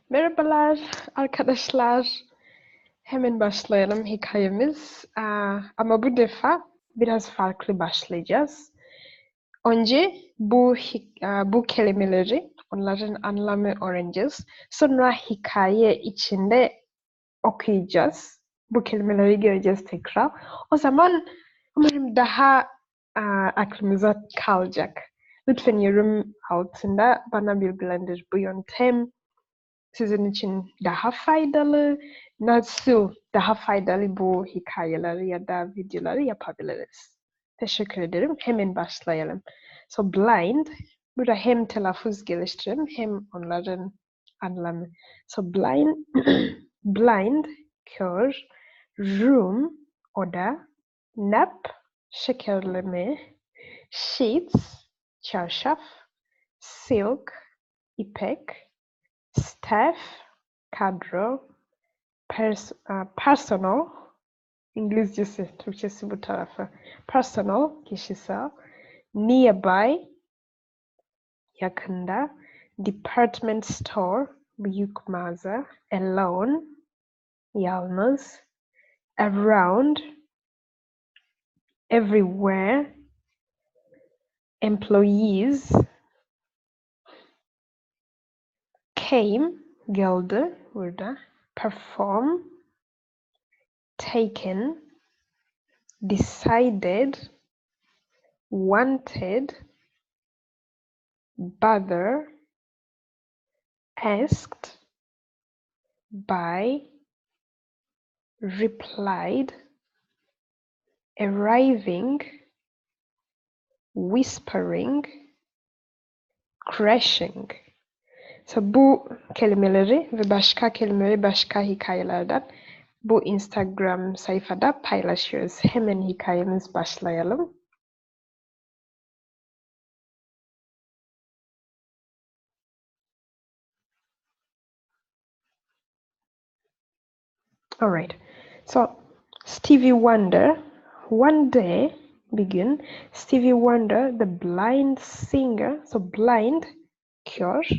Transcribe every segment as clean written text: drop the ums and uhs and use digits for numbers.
Merhabalar arkadaşlar. Hemen başlayalım hikayemiz. Ama bu defa biraz farklı başlayacağız. Önce bu kelimeleri, onların anlamı öğreneceğiz. Sonra hikaye içinde okuyacağız. Bu kelimeleri göreceğiz tekrar. O zaman umarım daha aklımıza kalacak. Lütfen yorum altında bana bilgilendir bu yöntem sizin için daha faydalı, nasıl daha faydalı bu hikayeleri ya da videoları yapabiliriz. Teşekkür ederim. Hemen başlayalım. So blind, burada hem telaffuz geliştirelim hem onların anlamı. So blind, blind, kör, room, oda, nap, şekerleme, sheets, çarşaf, silk, ipek, staff, kadro, personal, İngilizcesi, Türkçesi bu tarafı. Personal, kişisel, nearby, yakında, department store, büyük mağaza, alone, yalnız, around, everywhere, employees, came, geldi burada, perform, taken, decided, wanted, bother, asked, by, replied, arriving, whispering, crashing. So bu kelimeleri ve başka kelimeleri başka hikayelerden bu Instagram sayfada paylaşıyoruz. Hemen hikayemiz başlayalım. Alright. So Stevie Wonder, one day, bir gün, Stevie Wonder, the blind singer, so blind, kör,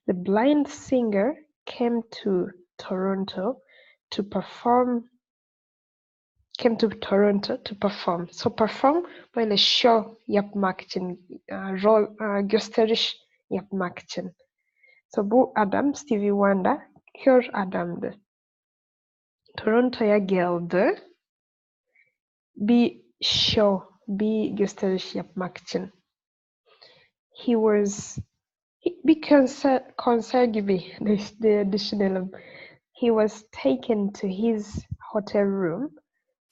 the blind singer came to Toronto to perform. So perform böyle show yapmak için, gösteriş yapmak için. So bu adam Stevie Wonder kör adamdı. Toronto'ya geldi. Bir show, bir gösteriş yapmak için. Bir konser gibi düşünelim. He was taken to his hotel room.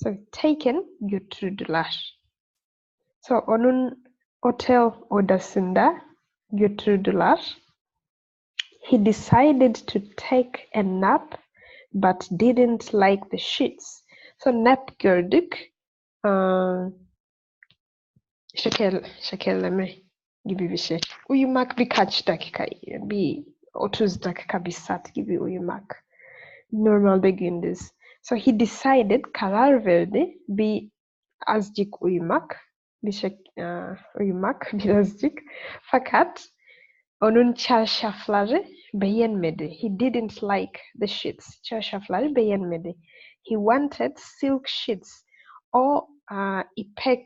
So taken, götürdüler. So onun otel odasında götürdüler. He decided to take a nap but didn't like the sheets. So nap gördük. Şekerleme gibi bir şey. Uyumak birkaç dakika, bir 30 dakika, bir saat gibi uyumak. Normalde gündüz. So he decided, karar verdi, bir azıcık uyumak, uyumak birazcık. Fakat onun çarşafları beğenmedi. He didn't like the sheets. Çarşafları beğenmedi. He wanted silk sheets. O ipek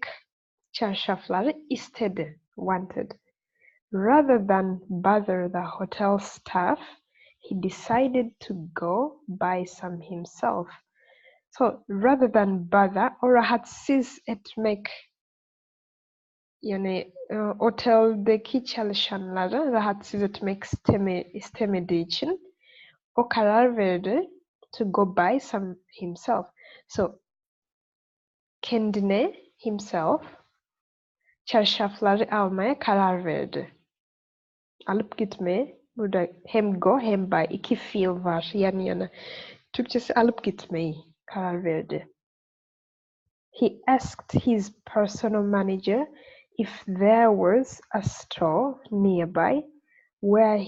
çarşafları istedi, wanted. Rather than bother the hotel staff, he decided to go buy some himself. So rather than bother, o rahatsız etmek, yani oteldeki çalışanları rahatsız etmek istemediği için o karar verdi to go buy some himself. So kendine, himself, çarşafları almaya karar verdi. Alıp gitmeye, burada hem go hem buy, iki fiil var yan yana. Türkçesi alıp gitmeyi karar verdi. He asked his personal manager if there was a store nearby where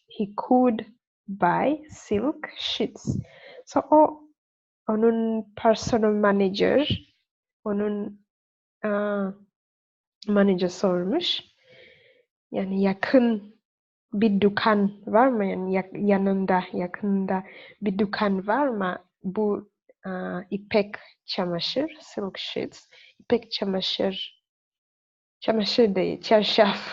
he could buy silk sheets. So onun personal manager, onun manager sormuş. Yani yakın bir dükkan var mı? Yani yanında, yakında bir dükkan var mı? Bu ipek çamaşır, silk sheets, ipek çamaşır değil, çarşaf.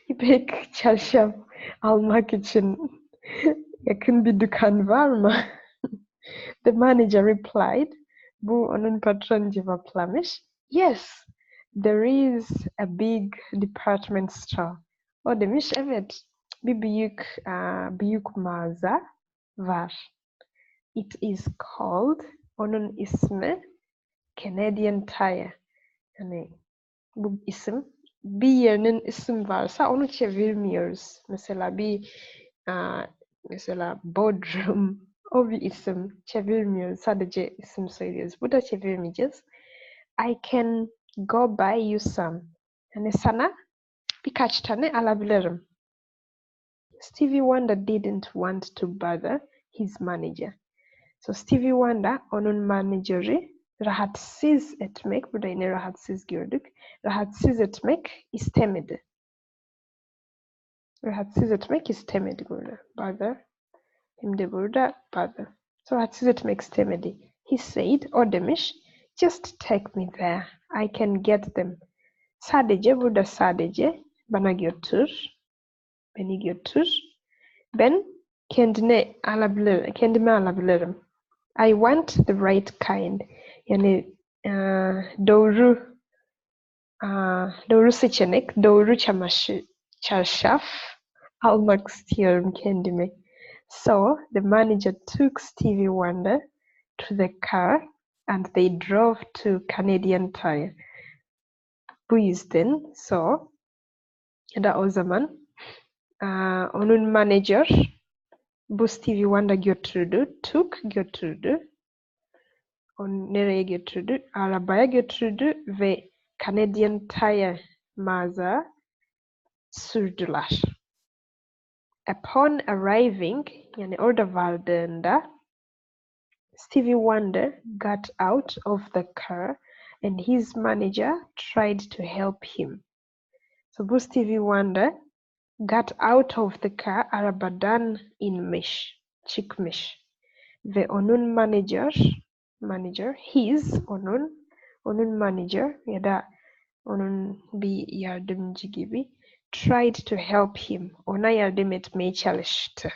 İpek çarşaf almak için yakın bir dükkan var mı? The manager replied. Bu onun patron cevaplamış. Yes, there is a big department store. O demiş evet, bir büyük mağaza var. It is called, onun ismi Canadian Tire. Yani bu isim, bir yerinin isim varsa onu çevirmiyoruz. Mesela Bodrum, o bir isim çevirmiyoruz. Sadece isim söylüyoruz. Bu da çevirmeyeceğiz. I can go buy you some. Yani sana birkaç tane alabilirim. Stevie Wonder didn't want to bother his manager. So Stevie Wonder onun menajeri rahatsız etmek, burada yine rahatsız gördük. Rahatsız etmek istemedi. Rahatsız etmek istemedi burada. Bother. Hem de burada bother. So rahatsız etmek istemedi. He said, o demiş, just take me there. I can get them. Sadece burada sadece bana götür. Beni götür. Ben kendime alabilirim. I want the right kind. Yani doğru seçenek, doğru çarşaf almak istiyorum kendime. So the manager took Stevie Wonder to the car and they drove to Canadian Tire. Bu yüzden ya da o zaman onun manager bu Stevie Wonder götürdü. Onu nereye götürdü? Arabaya götürdü ve Canadian Tire mağaza sürdüler. Upon arriving, yani orada vardığında, Stevie Wonder got out of the car and his manager tried to help him. So bu Stevie Wonder got out of the car, arabadan inmiş, çıkmış. Ve onun onun manager ya da onun bir yardımcı gibi tried to help him. Ona yardım etmeye çalıştı.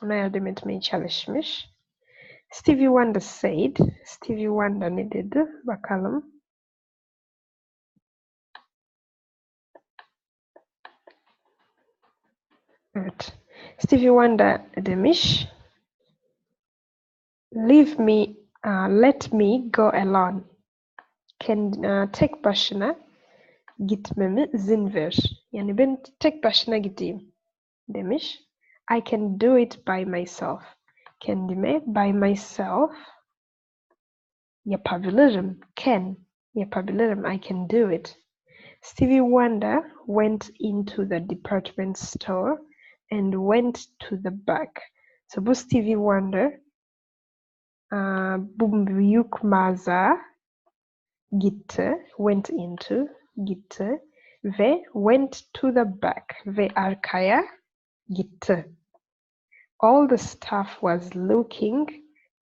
Ona yardım etmeye çalışmış. Stevie Wonder said. Stevie Wonder ne dedi? Bakalım. Evet. Stevie Wonder demiş. Let me go alone. Tek başına gitmeme izin ver. Yani ben tek başına gideyim demiş. I can do it by myself. Kendime by myself yapabilirim. Yapabilirim. I can do it. Stevie Wonder went into the department store and went to the back. So bu Stevie Wonder bu büyük mağaza gitti. Gitti ve went to the back ve arkaya gitti. All the staff was looking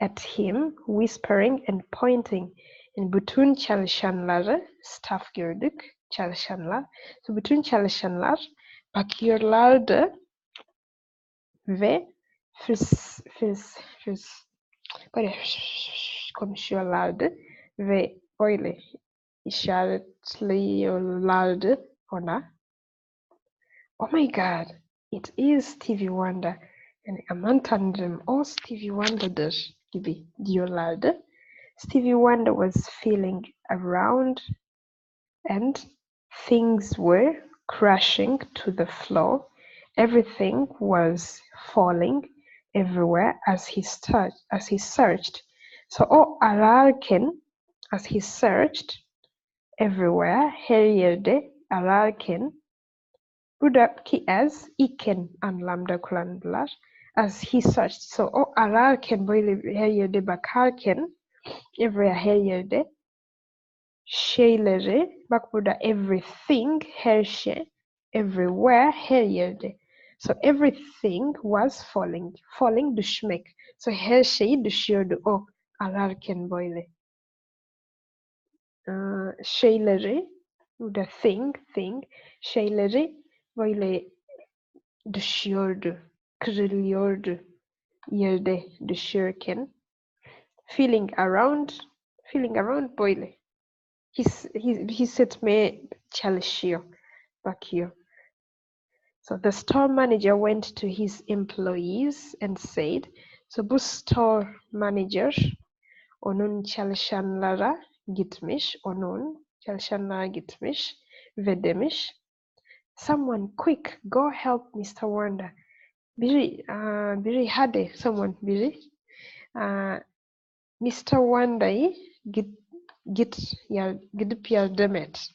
at him, whispering and pointing. Yani bütün çalışanları, staff gördük, çalışanlar. So bütün çalışanlar bakıyorlardı ve böyle konuşuyorlardı ve böyle işaretliyorlardı ona. Oh my God, it is Stevie Wonder. Yani aman tanrım, o Stevie Wonder'dır gibi diyorlardı. Stevie Wonder was feeling around and things were crashing to the floor. Everything was falling everywhere as he searched. So o ararken, as he searched everywhere, her yerde ararken, buradaki as iken anlamda kullandılar. As he searched. So o ararken, böyle her yerde bakarken, everywhere, her yerde şeyleri, bak burada everything, her şey, everywhere, her yerde. So everything was falling. Falling düşmek. So her şey düşüyordu o ararken böyle. Şeyleri, burada thing, şeyleri böyle düşüyordu, kırılıyordu yerde düşürken. Feeling around böyle hissetmeye çalışıyor, bakıyor. So the store manager went to his employees and said, so bu store manager onun çalışanlara gitmiş ve demiş, someone quick go help Mr. Wonder. Biri hadi, biri Mr. Wonder'ı gidip yardım et.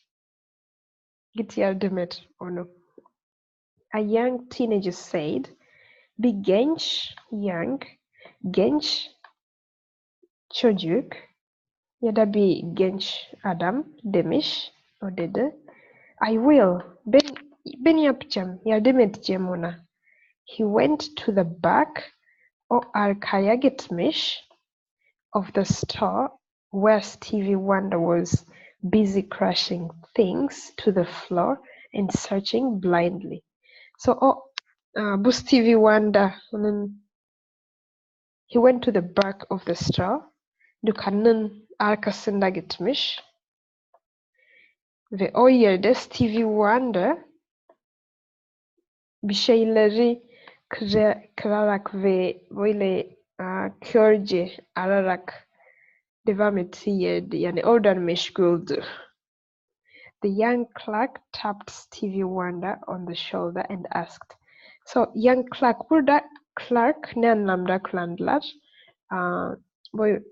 Git yardım et onu. A young teenager said, bir genç çocuk ya da bir genç adam demiş, o dedi, I will, ben yapacağım, yardım edeceğim ona. He went to the back, o arkaya gitmiş, of the store where Stevie Wonder was busy crushing things to the floor and searching blindly. So bu Stevie Wonder, he went to the back of the store, dükkanın arkasında gitmiş ve o yerde Stevie Wonder bir şeyleri kırarak ve böyle körce ararak devam ettiği yerde, yani oradan meşguldü. The young clerk tapped Stevie Wonder on the shoulder and asked. So young clerk, burada clerk ne anlamda kullandılar? Böyle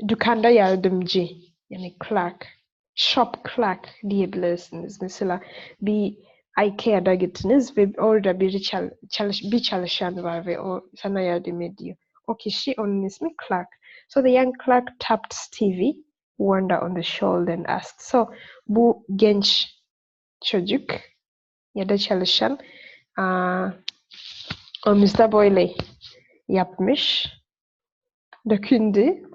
dükkanda yardımcı, yani clerk, shop clerk diyebilirsiniz. Mesela bir Ikea'da gittiniz ve orada bir çalışan var ve o sana yardım ediyor. O kişi, onun ismi clerk. So the young clerk tapped Stevie Wonder on the shoulder and asked. So bu genç çocuk ya da çalışan omuzda böyle yapmış, dökündü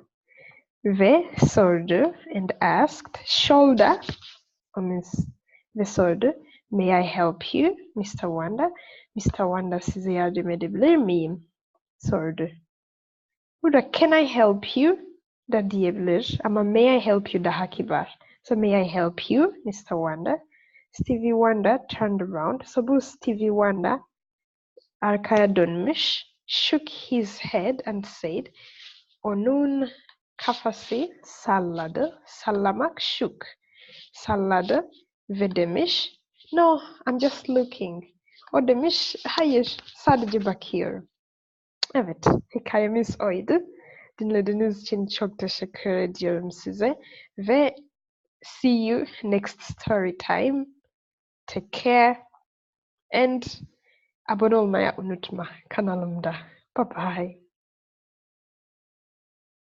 ve sordu and asked, shoulder, omuz ve sordu, may I help you, Mr. Wonder? Mr. Wonder, size yardım edebilir miyim? Sordu. Burada can I help you da diyebilir ama may I help you daha kibar. So may I help you, Mr. Wonder? Stevie Wonder turned around. So bu Stevie Wonder arkaya dönmüş, shook his head and said, onun kafası salladı, sallamak shook, salladı ve demiş, no, I'm just looking. O demiş, hayır, sadece bakıyorum. Evet, hikayemiz oydu. Dinlediğiniz için çok teşekkür ediyorum size ve see you next story time. Take care and abone olmayı unutma kanalımda. Bye bye.